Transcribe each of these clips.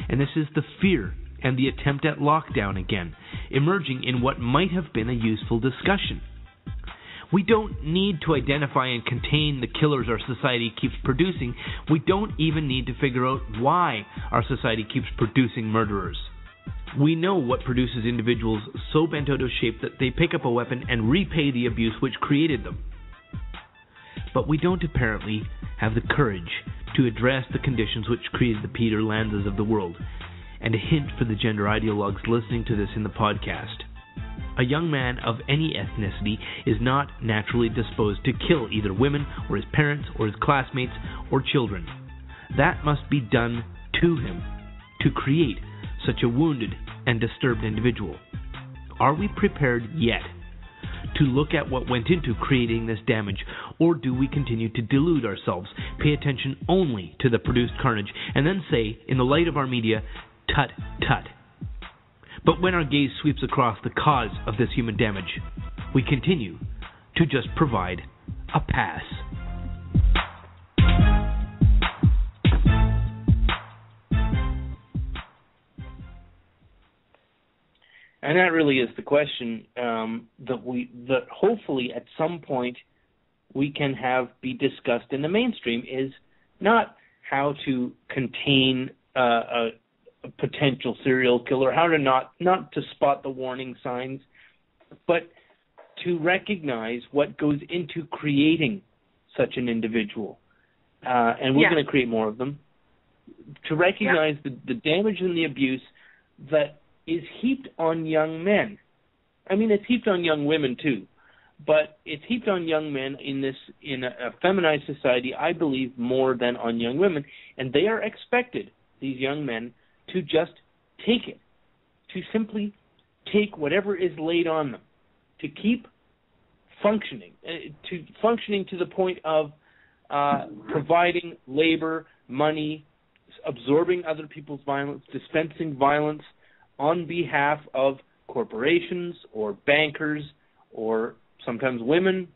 and this is the fear and the attempt at lockdown again, emerging in what might have been a useful discussion. We don't need to identify and contain the killers our society keeps producing. We don't even need to figure out why our society keeps producing murderers. We know what produces individuals so bent out of shape that they pick up a weapon and repay the abuse which created them. But we don't apparently have the courage to address the conditions which created the Peter Lanzas of the world. And a hint for the gender ideologues listening to this in the podcast. A young man of any ethnicity is not naturally disposed to kill either women or his parents or his classmates or children. That must be done to him to create such a wounded and disturbed individual. Are we prepared yet to look at what went into creating this damage, or do we continue to delude ourselves, pay attention only to the produced carnage, and then say, in the light of our media, tut, tut? But when our gaze sweeps across the cause of this human damage, we continue to just provide a pass. And that really is the question that hopefully at some point we can have be discussed in the mainstream, is not how to contain a potential serial killer, how to not to spot the warning signs, but to recognize what goes into creating such an individual. And we're going to create more of them. To recognize the damage and the abuse that is heaped on young men. I mean, it's heaped on young women too, but it's heaped on young men in a feminized society, I believe, more than on young women. And they are expected, these young men, to just take it, to simply take whatever is laid on them, to keep functioning, to the point of providing labor, money, absorbing other people's violence, dispensing violence on behalf of corporations or bankers or sometimes women,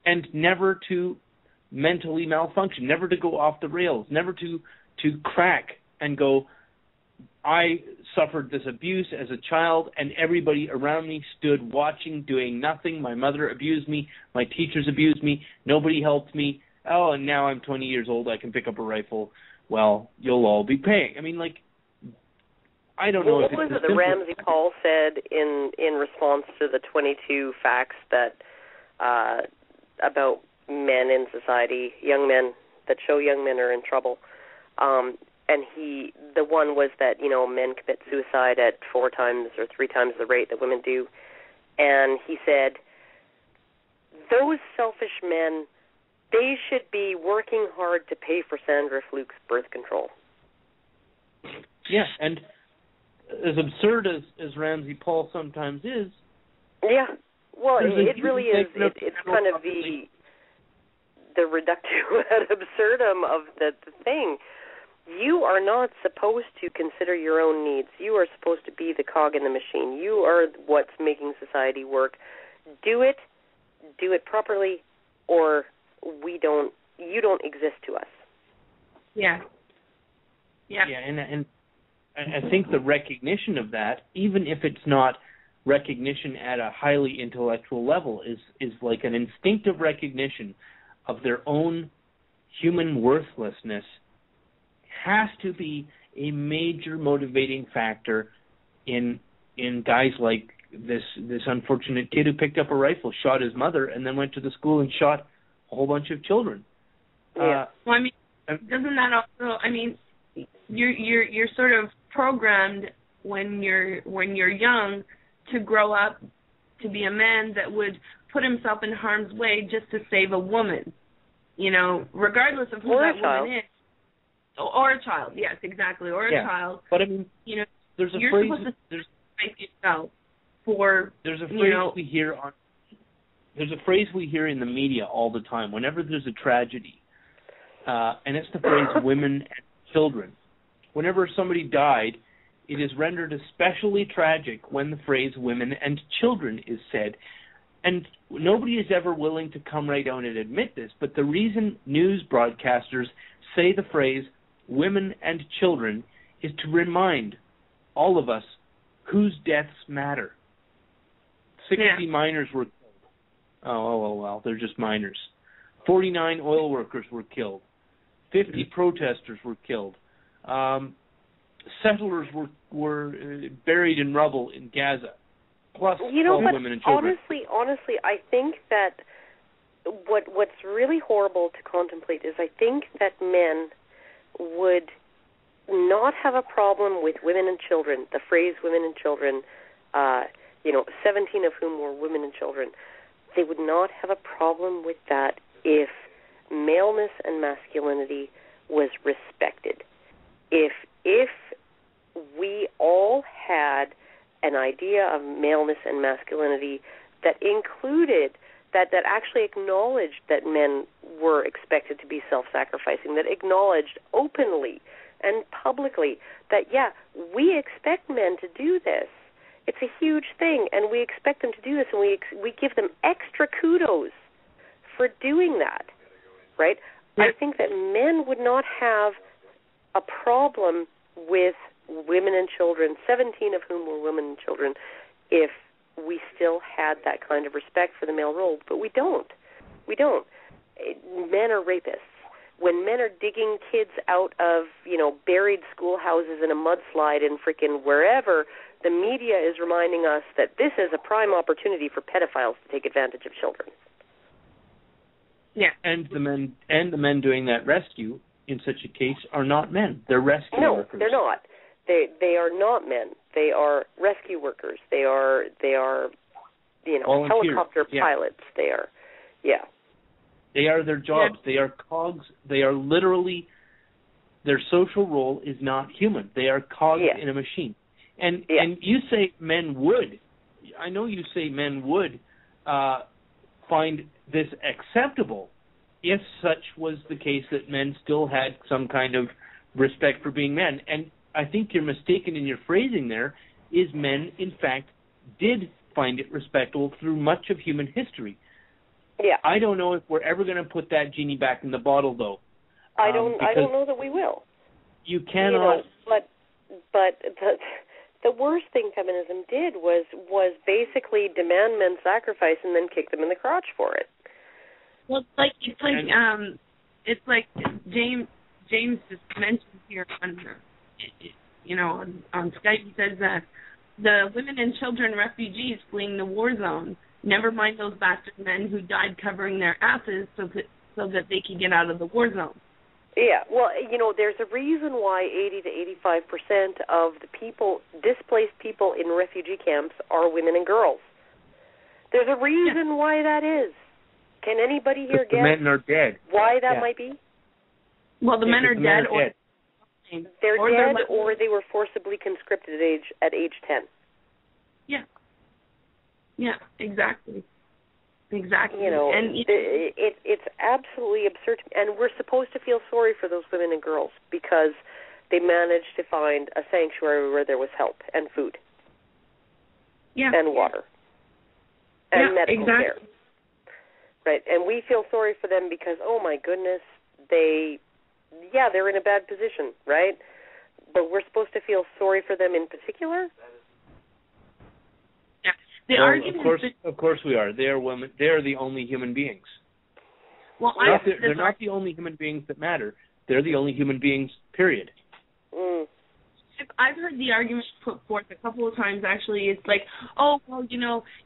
and never to mentally malfunction, never to go off the rails, never to crack and go, I suffered this abuse as a child and everybody around me stood watching, doing nothing. My mother abused me. My teachers abused me. Nobody helped me. Oh, and now I'm 20 years old. I can pick up a rifle. Well, you'll all be paying. I mean, like, I don't know. What was it that Ramsey Paul said in response to the 22 facts that about men in society, young men, that show young men are in trouble? And the one was that, men commit suicide at 4 times or 3 times the rate that women do. And he said, those selfish men, they should be working hard to pay for Sandra Fluke's birth control. Yeah, and as absurd as Ramsey Paul sometimes is. Yeah, well, it really is. It's kind of the reductio ad absurdum of the thing. You are not supposed to consider your own needs. You are supposed to be the cog in the machine. You are what's making society work. Do it properly, or you don't exist to us. Yeah. Yeah. Yeah, and I think the recognition of that, even if it's not recognition at a highly intellectual level, is like an instinctive recognition of their own human worthlessness, has to be a major motivating factor in guys like this unfortunate kid who picked up a rifle, shot his mother, and then went to the school and shot a whole bunch of children. Yeah. Well, I mean, doesn't that also? I mean, you're sort of programmed when you're young to grow up to be a man that would put himself in harm's way just to save a woman, regardless of who that woman is. Or a child, yes, exactly, or a child. But I mean, there's a phrase. There's yourself for. There's a phrase we hear on. There's a phrase we hear in the media all the time. Whenever there's a tragedy, and it's the phrase "women and children." Whenever somebody died, it is rendered especially tragic when the phrase "women and children" is said. And nobody is ever willing to come right out and admit this. But the reason news broadcasters say the phrase women and children is to remind all of us whose deaths matter. 60 miners were killed. Oh, well, they're just miners. 49 oil workers were killed. 50 protesters were killed. Settlers were buried in rubble in Gaza, plus 12 women and children. Honestly, I think that what's really horrible to contemplate is I think that men would not have a problem with women and children, the phrase women and children, 17 of whom were women and children. They would not have a problem with that if maleness and masculinity was respected. If we all had an idea of maleness and masculinity that included, that actually acknowledged that men were expected to be self-sacrificing, that acknowledged openly and publicly that, we expect men to do this. It's a huge thing, and we expect them to do this, and we give them extra kudos for doing that, right? I think that men would not have a problem with women and children, 17 of whom were women and children, if we still had that kind of respect for the male role, but we don't. We don't. Men are rapists. When men are digging kids out of, buried schoolhouses in a mudslide in freaking wherever, the media is reminding us that this is a prime opportunity for pedophiles to take advantage of children. Yeah, and the men doing that rescue in such a case are not men. They're rescue workers. No, they're not. They are not men. They are rescue workers. They are helicopter pilots. They are, They are their jobs. Yeah. They are cogs. They are literally, their social role is not human. They are cogs in a machine. And you say men would. I know you say men would find this acceptable if such was the case that men still had some kind of respect for being men. And I think you're mistaken in your phrasing there, is men, in fact, did find it respectable through much of human history. Yeah. I don't know if we're ever going to put that genie back in the bottle, though. I don't know that we will. You cannot. But the worst thing feminism did was basically demand men sacrifice and then kick them in the crotch for it. Well, it's like James just mentioned here on Skype. He says that the women and children refugees fleeing the war zone, never mind those bastard men who died covering their asses so that they could get out of the war zone. Yeah, well, there's a reason why 80 to 85% of the displaced people in refugee camps are women and girls. There's a reason why that is. Can anybody here guess? The men are dead. Why that might be? Well, the men are dead, or they're dead, or they were forcibly conscripted at age 10. Yeah. Yeah, exactly. Exactly. It's absolutely absurd, and we're supposed to feel sorry for those women and girls because they managed to find a sanctuary where there was help and food, and water, and medical care. Right, and we feel sorry for them because, oh my goodness, they're in a bad position, right? But we're supposed to feel sorry for them in particular. Of course we are. They are women. They are the only human beings. Well, they're not the only human beings that matter. They're the only human beings, period. Mm. I've heard the argument put forth a couple of times, actually. It's like, oh, well,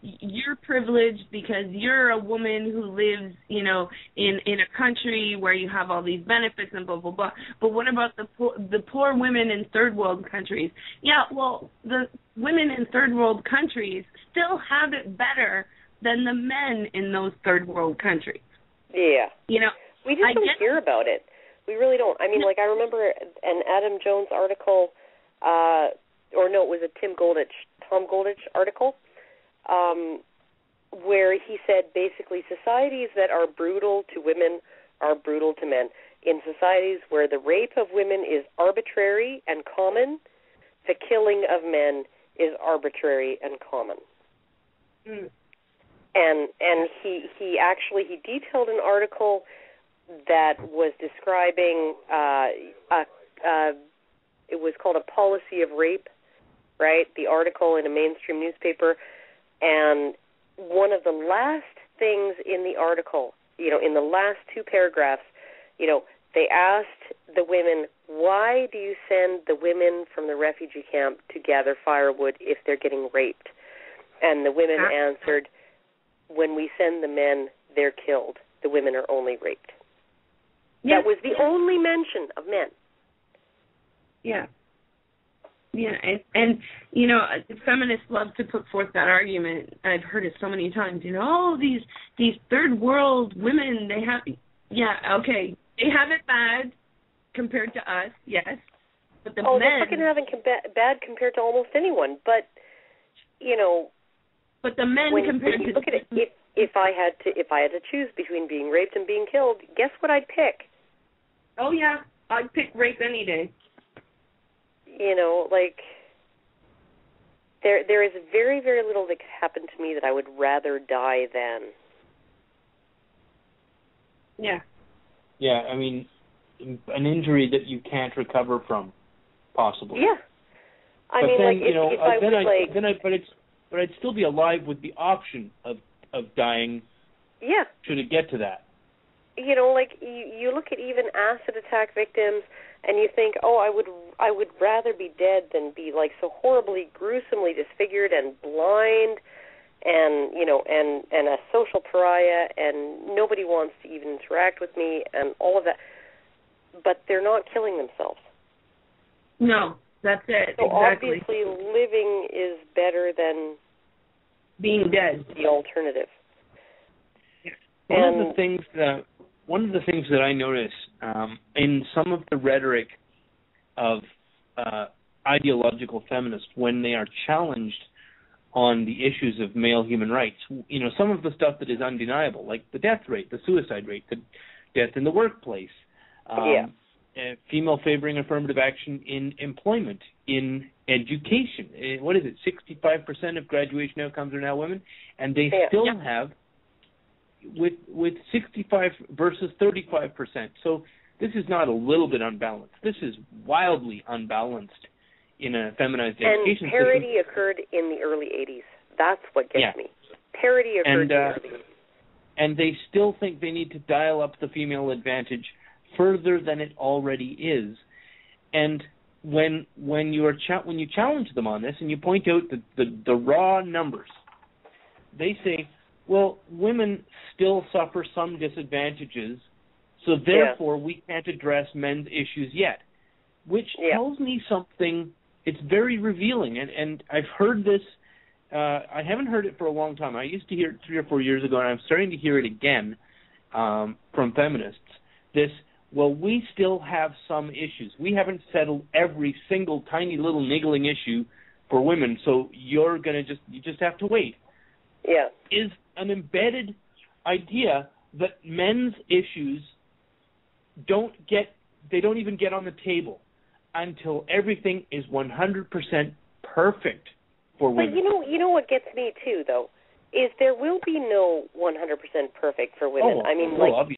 you're privileged because you're a woman who lives, in a country where you have all these benefits and blah, blah, blah. But what about the poor women in third world countries? Yeah, well, the women in third world countries still have it better than the men in those third world countries. Yeah. We just don't hear about it. We really don't. I mean, I remember an Adam Jones article, it was a Tom Goldich article, where he said basically societies that are brutal to women are brutal to men. In societies where the rape of women is arbitrary and common, the killing of men is arbitrary and common. Mm. And he detailed an article that was describing it was called A Policy of Rape, right? The article in a mainstream newspaper. And one of the last things in the article, in the last 2 paragraphs, they asked the women, why do you send the women from the refugee camp to gather firewood if they're getting raped? And the women answered, when we send the men, they're killed. The women are only raped. That was the only mention of men. Yeah. Yeah, and feminists love to put forth that argument. I've heard it so many times. These third world women, they have, okay, they have it bad compared to us, yes. But the men, they're fucking having bad compared to almost anyone. But but the men compared to, look at it, if I had to choose between being raped and being killed, guess what I'd pick? Oh yeah, I'd pick rape any day. There is very, very little that could happen to me that I would rather die than. Yeah. Yeah, I mean, an injury that you can't recover from, possibly. Yeah. But I'd still be alive with the option of dying. Yeah. Should it get to that? You look at even acid attack victims, and you think, I would rather be dead than be so horribly, gruesomely disfigured and blind, and and a social pariah, and nobody wants to even interact with me, and all of that. But they're not killing themselves. No, that's it. So exactly. Obviously, living is better than being dead. The alternative. One of the things that I notice in some of the rhetoric of ideological feminists when they are challenged on the issues of male human rights, some of the stuff that is undeniable, like the death rate, the suicide rate, the death in the workplace, female favoring affirmative action in employment, in education. What is it? 65% of graduation outcomes are now women, and they still have with 65 versus 35%. So this is not a little bit unbalanced. This is wildly unbalanced in a feminized education system. And parity occurred in the early 80s. That's what gets me. Parity occurred in the early 80s. And they still think they need to dial up the female advantage further than it already is. And when you challenge them on this and you point out the raw numbers, they say, well, women still suffer some disadvantages, so therefore we can't address men's issues yet, which tells me something. It's very revealing, and I've heard this. I haven't heard it for a long time. I used to hear it 3 or 4 years ago, and I'm starting to hear it again from feminists. We still have some issues. We haven't settled every single tiny little niggling issue for women, so you just have to wait. Yeah. Is an embedded idea that men's issues don't even get on the table until everything is 100% perfect for women. But you know what gets me too, though, is there will be no 100% perfect for women. Obviously.